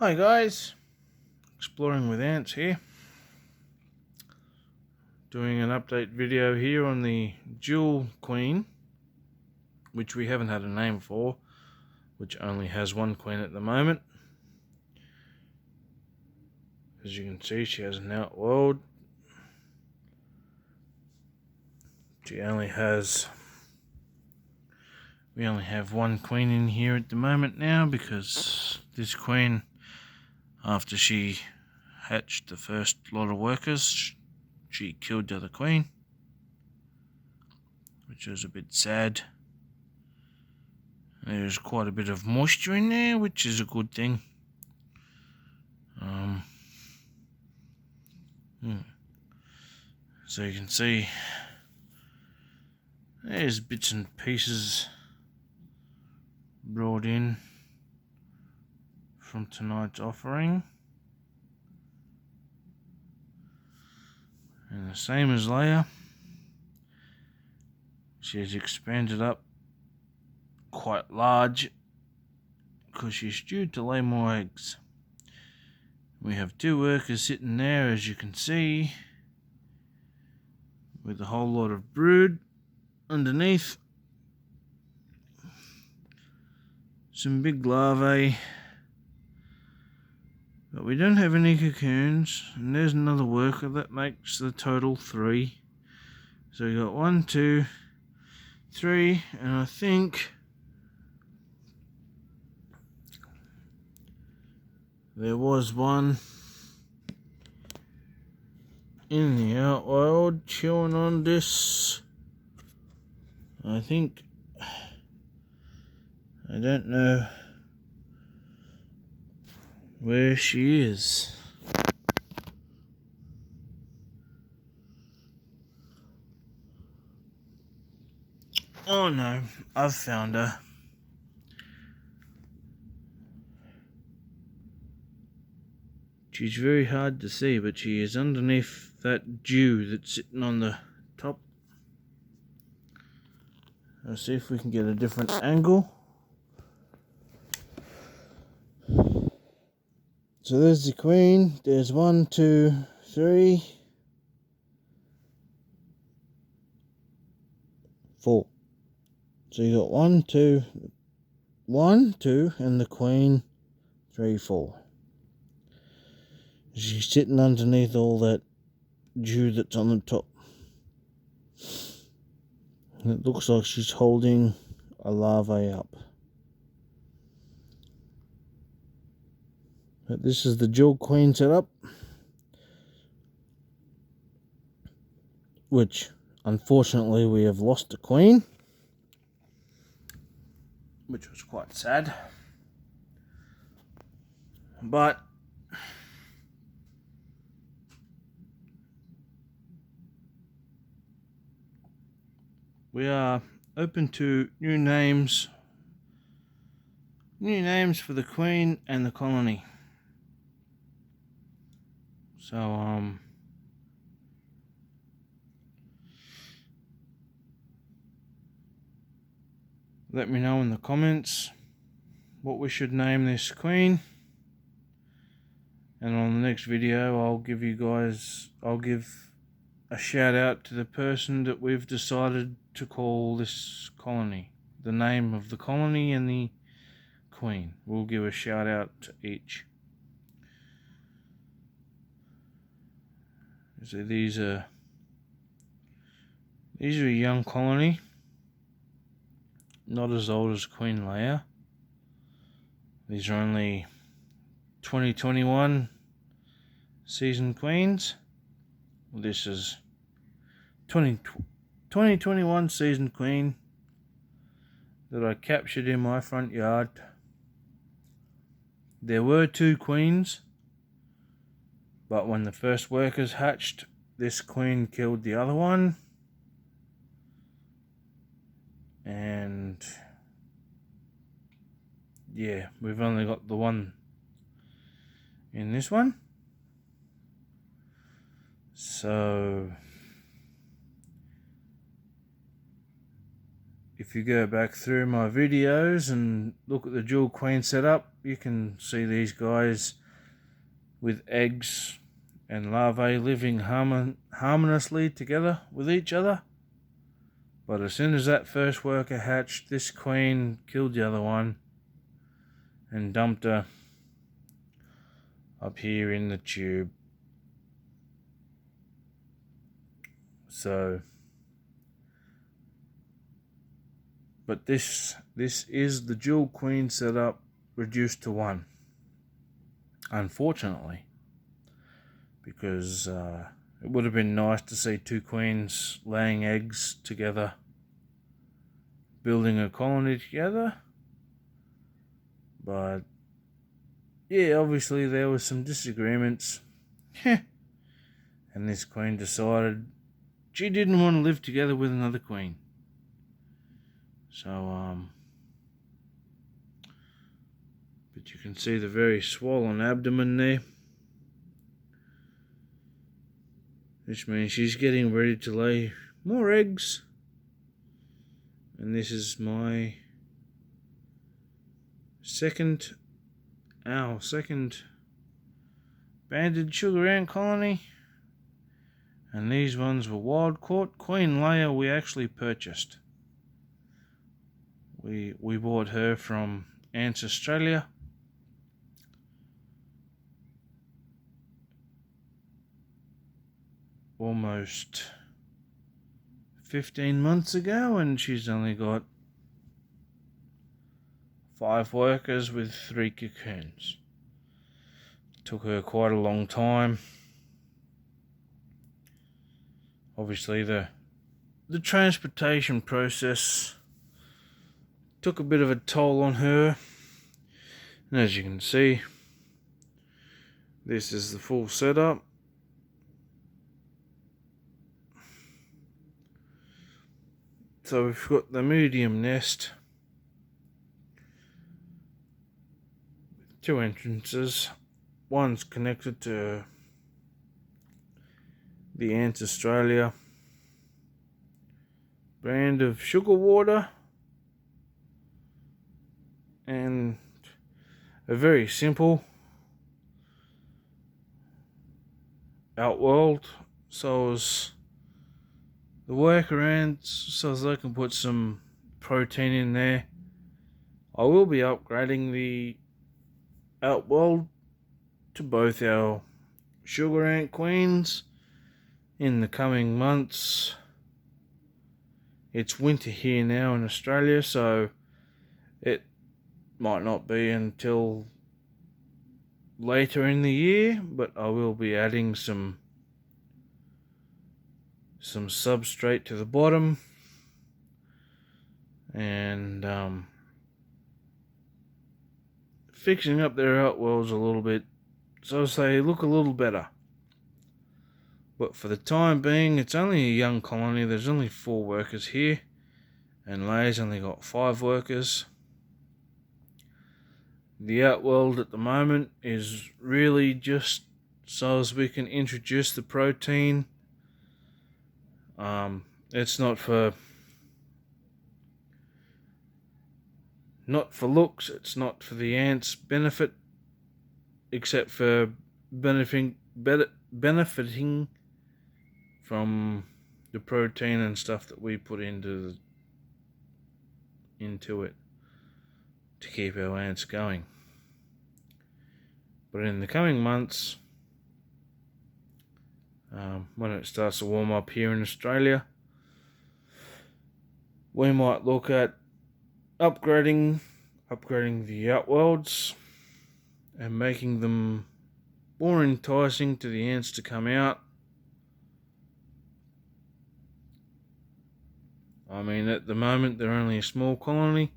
Hi guys, Exploring with Ants here, doing an update video here on the duel queen, which we haven't had a name for, which only has one queen at the moment. As you can see, she has an outworld. We only have one queen in here at the moment now, because this queen, after she hatched the first lot of workers, she killed the other queen, which was a bit sad. There's quite a bit of moisture in there, which is a good thing. So you can see there's bits and pieces brought in from tonight's offering, and the same as Leia, she has expanded up quite large because she's due to lay more eggs. We have two workers sitting there, as you can see, with a whole lot of brood underneath. Some big larvae, but we don't have any cocoons. And there's another worker, that makes the total 3. So we got 1, 2, 3, and I think there was one in the outworld chewing on this. I don't know where she is. Oh no, I've found her. She's very hard to see, but she is underneath that dew that's sitting on the top. Let's see if we can get a different angle. So there's the queen. There's 1, 2, 3, 4. So you got 1, 2, and the queen, 3, 4. She's sitting underneath all that dew that's on the top. It looks like she's holding a larvae up. But this is the duel queen setup, which unfortunately we have lost the queen, which was quite sad. But we are open to new names for the queen and the colony. So let me know in the comments what we should name this queen, and on the next video I'll give a shout out to the person that we've decided to call this colony. The name of the colony and the queen. We'll give a shout out to each. So these are a young colony, not as old as Queen Leia. These are only 2021 season queens. This is 2021 season queen that I captured in my front yard. There were 2 queens, but when the first workers hatched, this queen killed the other one, and yeah, we've only got the one in this one. So if you go back through my videos and look at the dual queen setup, you can see these guys with eggs and larvae living harmoniously together with each other. But as soon as that first worker hatched, this queen killed the other one and dumped her up here in the tube. So, but this is the dual queen setup reduced to one, unfortunately, because it would have been nice to see two queens laying eggs together, building a colony together. But yeah, obviously there was some disagreements. And this queen decided she didn't want to live together with another queen. So, but you can see the very swollen abdomen there. Which means she's getting ready to lay more eggs. And this is my second banded sugar ant colony. And these ones were wild caught. Queen Leia we actually purchased. We bought her from Ants Australia. Almost 15 months ago, and she's only got 5 workers with 3 cocoons. Took her quite a long time. Obviously the transportation process took a bit of a toll on her, and as you can see, this is the full setup. So we've got the medium nest, 2 entrances. One's connected to the Ants Australia brand of sugar water, and a very simple outworld, so as the worker ants, so as they can put some protein in there. I will be upgrading the outworld to both our sugar ant queens in the coming months. It's winter here now in Australia, so it might not be until later in the year, but I will be adding some substrate to the bottom, and fixing up their outworlds a little bit so they look a little better. But for the time being, it's only a young colony. There's only 4 workers here, and Leia's only got 5 workers. The outworld at the moment is really just so as we can introduce the protein. It's not for looks, it's not for the ants' benefit, except for benefiting from the protein and stuff that we put into it to keep our ants going. But in the coming months, when it starts to warm up here in Australia, we might look at upgrading the outworlds and making them more enticing to the ants to come out. I mean, at the moment they're only a small colony,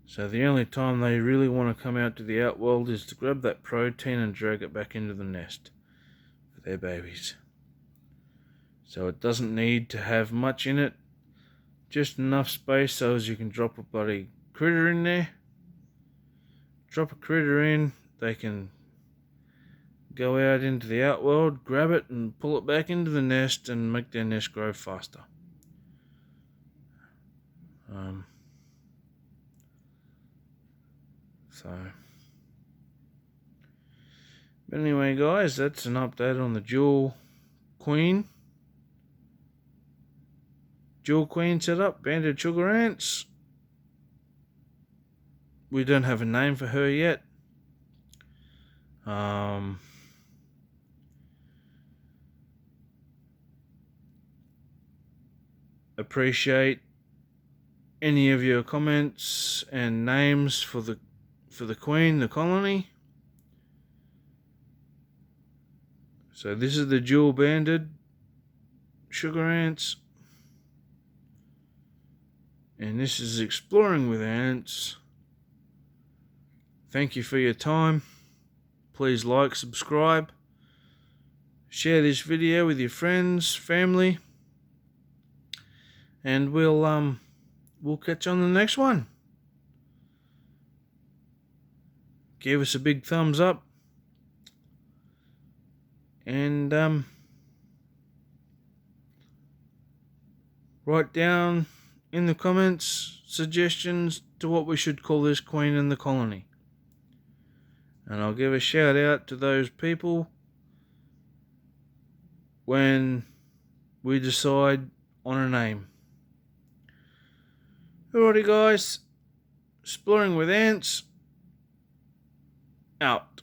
so the only time they really want to come out to the outworld is to grab that protein and drag it back into the nest for their babies. So it doesn't need to have much in it, just enough space so as you can drop a bloody critter in there. Drop a critter in, they can go out into the outworld, grab it and pull it back into the nest and make their nest grow faster. So, but anyway, guys, that's an update on the dual queen setup, banded sugar ants. We don't have a name for her yet. Appreciate any of your comments and names for the queen, the colony. So this is the dual banded sugar ants, and this is Exploring with Ants. Thank you for your time. Please like, subscribe, share this video with your friends, family, and we'll catch you on the next one. Give us a big thumbs up, and write down in the comments suggestions to what we should call this queen in the colony. And I'll give a shout out to those people when we decide on a name. Alrighty guys, Exploring with Ants, out.